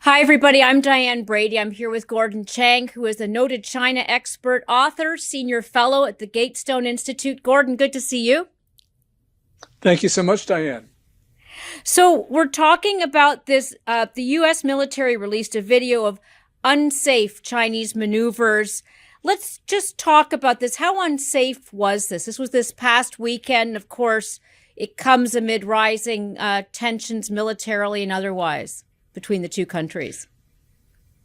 Hi, everybody. I'm Diane Brady. I'm here with Gordon Chang, who is a noted China expert, author, senior fellow at the Gatestone Institute. Gordon, good to see you. Thank you so much, Diane. So we're talking about this. The U.S. military released a video of unsafe Chinese maneuvers. Let's just talk about this. How unsafe was this? This was this past weekend. Of course, it comes amid rising tensions militarily and otherwise between the two countries.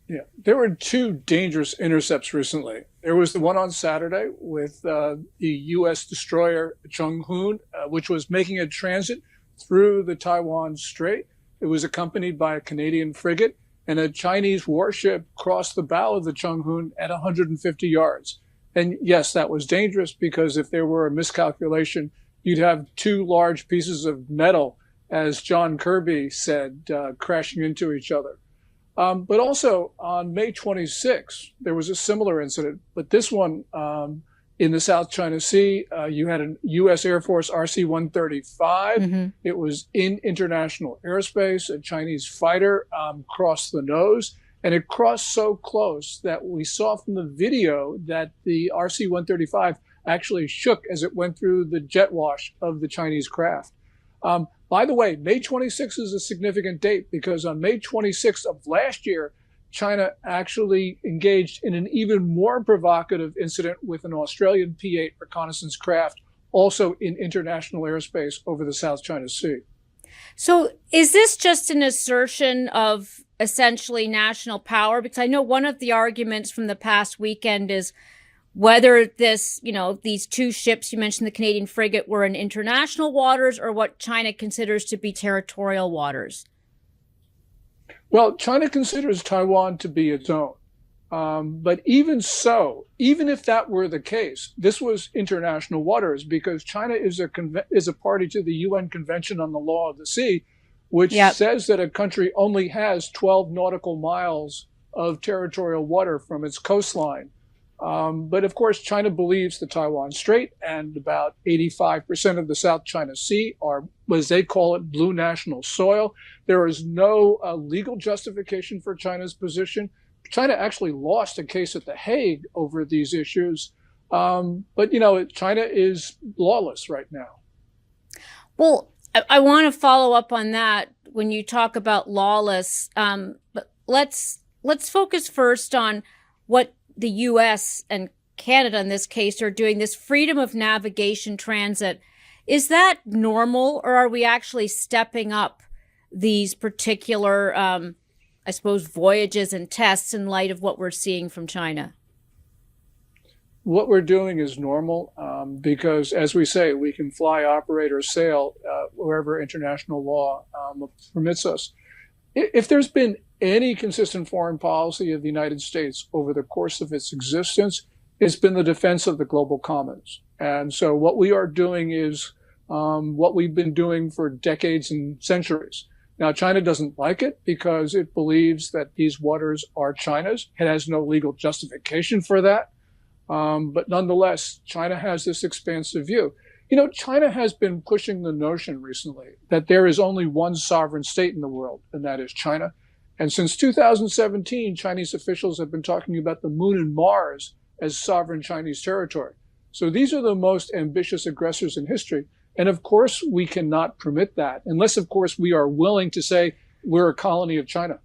Yeah, there were two dangerous intercepts recently. There was the one on Saturday with the U.S. destroyer Chang'un, which was making a transit through the Taiwan Strait. It was accompanied by a Canadian frigate, and a Chinese warship crossed the bow of the Chang'un at 150 yards. And yes, that was dangerous because if there were a miscalculation, you'd have two large pieces of metal, as John Kirby said, crashing into each other. But also on May 26th, there was a similar incident, but this one in the South China Sea, you had a U.S. Air Force RC-135. Mm-hmm. It was in international airspace. A Chinese fighter crossed the nose, and it crossed so close that we saw from the video that the RC-135 actually shook as it went through the jet wash of the Chinese craft. By the way, May 26th is a significant date because on May 26th of last year, China actually engaged in an even more provocative incident with an Australian P-8 reconnaissance craft, also in international airspace over the South China Sea. So is this just an assertion of essentially national power? Because I know one of the arguments from the past weekend is whether this, these two ships, you mentioned the Canadian frigate, were in international waters or what China considers to be territorial waters. Well, China considers Taiwan to be its own. But even so, even if that were the case, this was international waters because China is a party to the UN Convention on the Law of the Sea, which says that a country only has 12 nautical miles of territorial water from its coastline. But of course, China believes the Taiwan Strait and about 85% of the South China Sea are, as they call it, blue national soil. There is no legal justification for China's position. China actually lost a case at The Hague over these issues. But, China is lawless right now. Well, I want to follow up on that when you talk about lawless. But let's focus first on what the U.S. and Canada, in this case, are doing, this freedom of navigation transit. Is that normal, or are we actually stepping up these particular, I suppose, voyages and tests in light of what we're seeing from China? What we're doing is normal because, as we say, we can fly, operate, or sail wherever international law permits us. If there's been any consistent foreign policy of the United States over the course of its existence, it's been the defense of the global commons. And so what we are doing is what we've been doing for decades and centuries. Now, China doesn't like it because it believes that these waters are China's. It has no legal justification for that. But nonetheless, China has this expansive view. China has been pushing the notion recently that there is only one sovereign state in the world, and that is China. And since 2017, Chinese officials have been talking about the moon and Mars as sovereign Chinese territory. So these are the most ambitious aggressors in history. And of course, we cannot permit that unless, of course, we are willing to say we're a colony of China.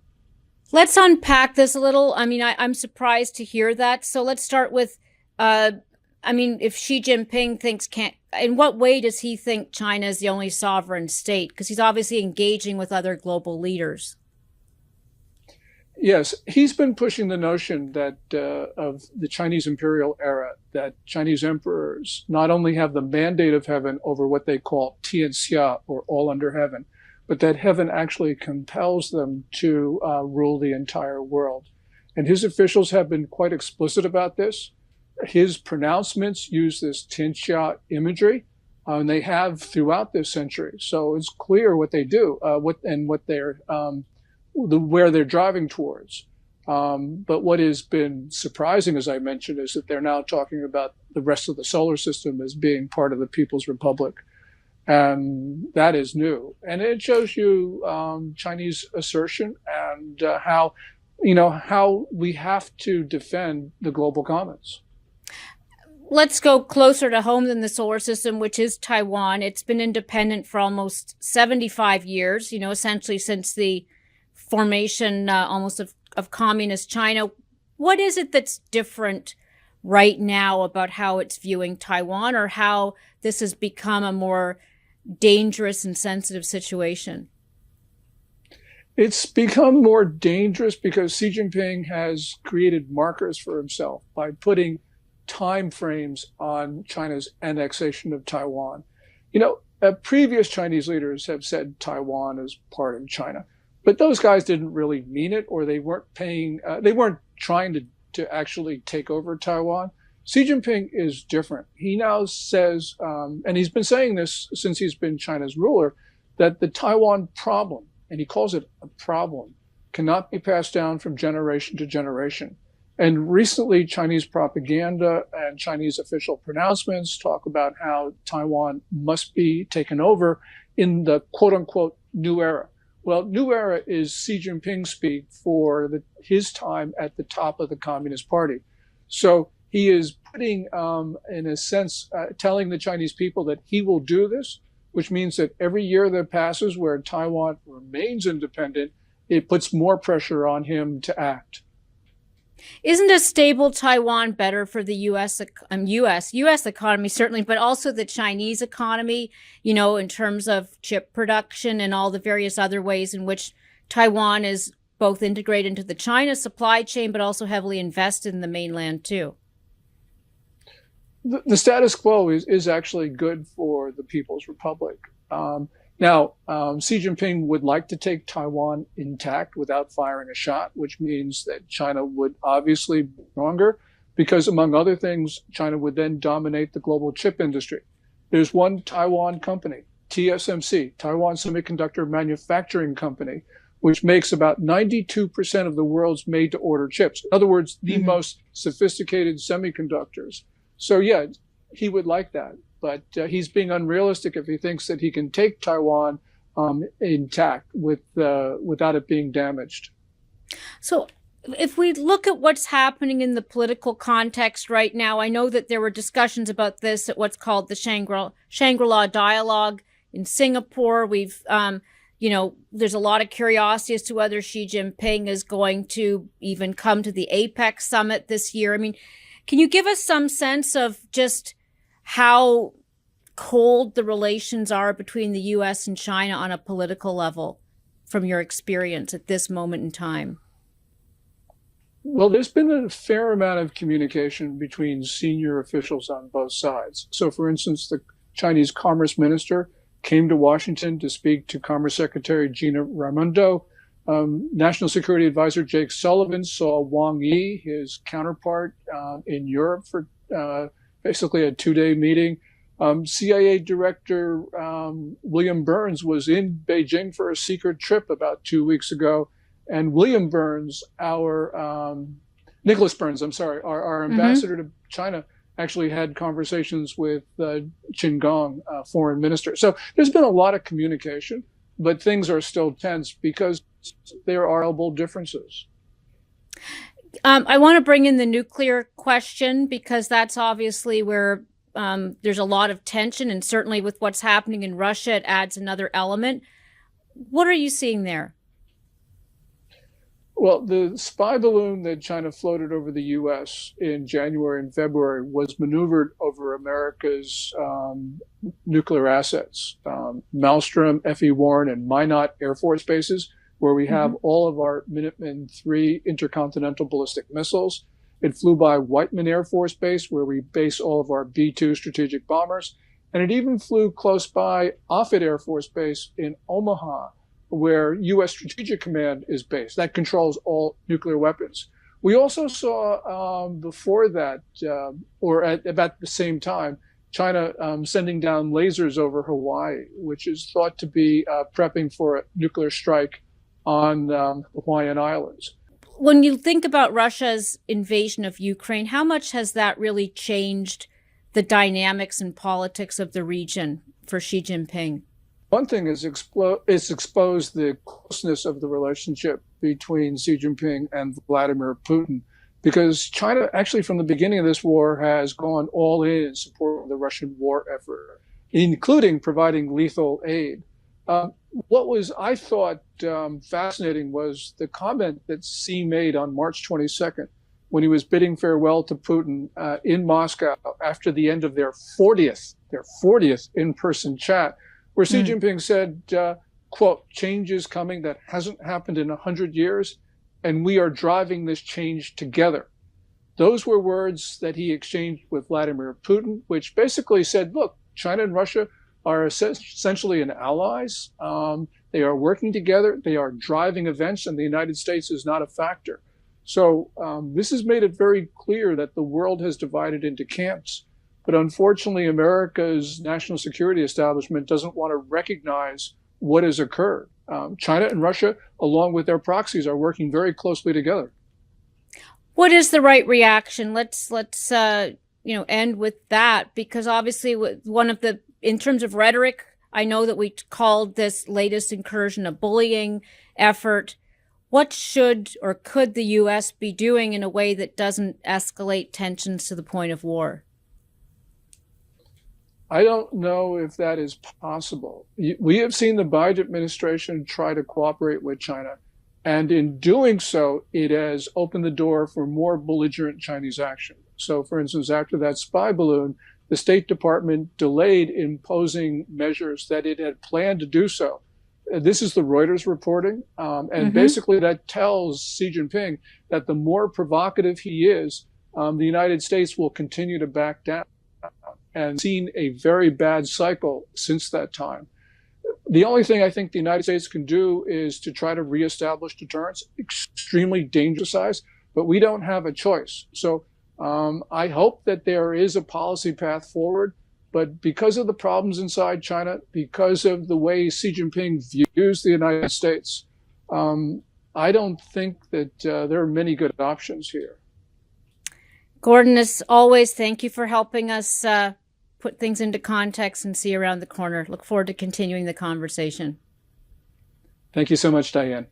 Let's unpack this a little. I mean, I'm surprised to hear that. So let's start with, if Xi Jinping in what way does he think China is the only sovereign state? Because he's obviously engaging with other global leaders. Yes, he's been pushing the notion that of the Chinese imperial era, that Chinese emperors not only have the mandate of heaven over what they call Tianxia, or all under heaven, but that heaven actually compels them to rule the entire world. And his officials have been quite explicit about this. His pronouncements use this Tianxia imagery, and they have throughout this century. So it's clear what they do, where they're driving towards. But what has been surprising, as I mentioned, is that they're now talking about the rest of the solar system as being part of the People's Republic. And that is new. And it shows you Chinese assertion and how we have to defend the global commons. Let's go closer to home than the solar system, which is Taiwan. It's been independent for almost 75 years, essentially since the formation almost of communist China. What is it that's different right now about how it's viewing Taiwan, or how this has become a more dangerous and sensitive situation? It's become more dangerous because Xi Jinping has created markers for himself by putting time frames on China's annexation of Taiwan. Previous Chinese leaders have said Taiwan is part of China, but those guys didn't really mean it, or they weren't trying to actually take over Taiwan. Xi Jinping is different. He now says, and he's been saying this since he's been China's ruler, that the Taiwan problem, and he calls it a problem, cannot be passed down from generation to generation. And recently, Chinese propaganda and Chinese official pronouncements talk about how Taiwan must be taken over in the quote-unquote new era. Well, new era is Xi Jinping speak for his time at the top of the Communist Party. So he is putting, in a sense, telling the Chinese people that he will do this, which means that every year that passes where Taiwan remains independent, it puts more pressure on him to act. Isn't a stable Taiwan better for the U.S. economy, certainly, but also the Chinese economy, in terms of chip production and all the various other ways in which Taiwan is both integrated into the China supply chain, but also heavily invested in the mainland, too? The status quo is actually good for the People's Republic. Now, Xi Jinping would like to take Taiwan intact without firing a shot, which means that China would obviously be stronger because, among other things, China would then dominate the global chip industry. There's one Taiwan company, TSMC, Taiwan Semiconductor Manufacturing Company, which makes about 92% of the world's made-to-order chips. In other words, the most sophisticated semiconductors. So, yeah, he would like that. But he's being unrealistic if he thinks that he can take Taiwan intact without it being damaged. So if we look at what's happening in the political context right now, I know that there were discussions about this at what's called the Shangri-La Dialogue in Singapore. There's a lot of curiosity as to whether Xi Jinping is going to even come to the APEC summit this year. I mean, can you give us some sense of just how cold the relations are between the U.S. and China on a political level from your experience at this moment in time? Well, there's been a fair amount of communication between senior officials on both sides. So, for instance, the Chinese Commerce Minister came to Washington to speak to Commerce Secretary Gina Raimondo. National Security Advisor Jake Sullivan saw Wang Yi, his counterpart in Europe, for basically a 2-day meeting. CIA Director William Burns was in Beijing for a secret trip about 2 weeks ago. And William Burns, Nicholas Burns, our ambassador to China, actually had conversations with Qin Gong, foreign minister. So there's been a lot of communication, but things are still tense because there are bold differences. I want to bring in the nuclear question because that's obviously where there's a lot of tension, and certainly with what's happening in Russia, it adds another element. What are you seeing there? Well, the spy balloon that China floated over the U.S. in January and February was maneuvered over America's nuclear assets, Malmstrom, F.E. Warren, and Minot Air Force bases, where we have all of our Minuteman III intercontinental ballistic missiles. It flew by Whiteman Air Force Base, where we base all of our B-2 strategic bombers. And it even flew close by Offutt Air Force Base in Omaha, where U.S. Strategic Command is based. That controls all nuclear weapons. We also saw before that, or at about the same time, China sending down lasers over Hawaii, which is thought to be prepping for a nuclear strike on the Hawaiian Islands. When you think about Russia's invasion of Ukraine, how much has that really changed the dynamics and politics of the region for Xi Jinping? One thing is it's exposed the closeness of the relationship between Xi Jinping and Vladimir Putin, because China actually from the beginning of this war has gone all in support of the Russian war effort, including providing lethal aid. What was, I thought, fascinating was the comment that Xi made on March 22nd when he was bidding farewell to Putin in Moscow after the end of their 40th in-person chat, where Xi Jinping said, quote, "Change is coming that hasn't happened in 100 years, and we are driving this change together." Those were words that he exchanged with Vladimir Putin, which basically said, look, China and Russia are essentially an allies. They are working together. They are driving events, and the United States is not a factor. So this has made it very clear that the world has divided into camps. But unfortunately, America's national security establishment doesn't want to recognize what has occurred. China and Russia, along with their proxies, are working very closely together. What is the right reaction? Let's end with that, because obviously in terms of rhetoric, I know that we called this latest incursion a bullying effort. What should or could the U.S. be doing in a way that doesn't escalate tensions to the point of war? I don't know if that is possible. We have seen the Biden administration try to cooperate with China, and in doing so, it has opened the door for more belligerent Chinese action. So, for instance, after that spy balloon, the State Department delayed imposing measures that it had planned to do so. This is the Reuters reporting, and basically that tells Xi Jinping that the more provocative he is, the United States will continue to back down, and seen a very bad cycle since that time. The only thing I think the United States can do is to try to reestablish deterrence, extremely dangerous, but we don't have a choice. So I hope that there is a policy path forward, but because of the problems inside China, because of the way Xi Jinping views the United States, I don't think that there are many good options here. Gordon, as always, thank you for helping us put things into context and see around the corner. Look forward to continuing the conversation. Thank you so much, Diane.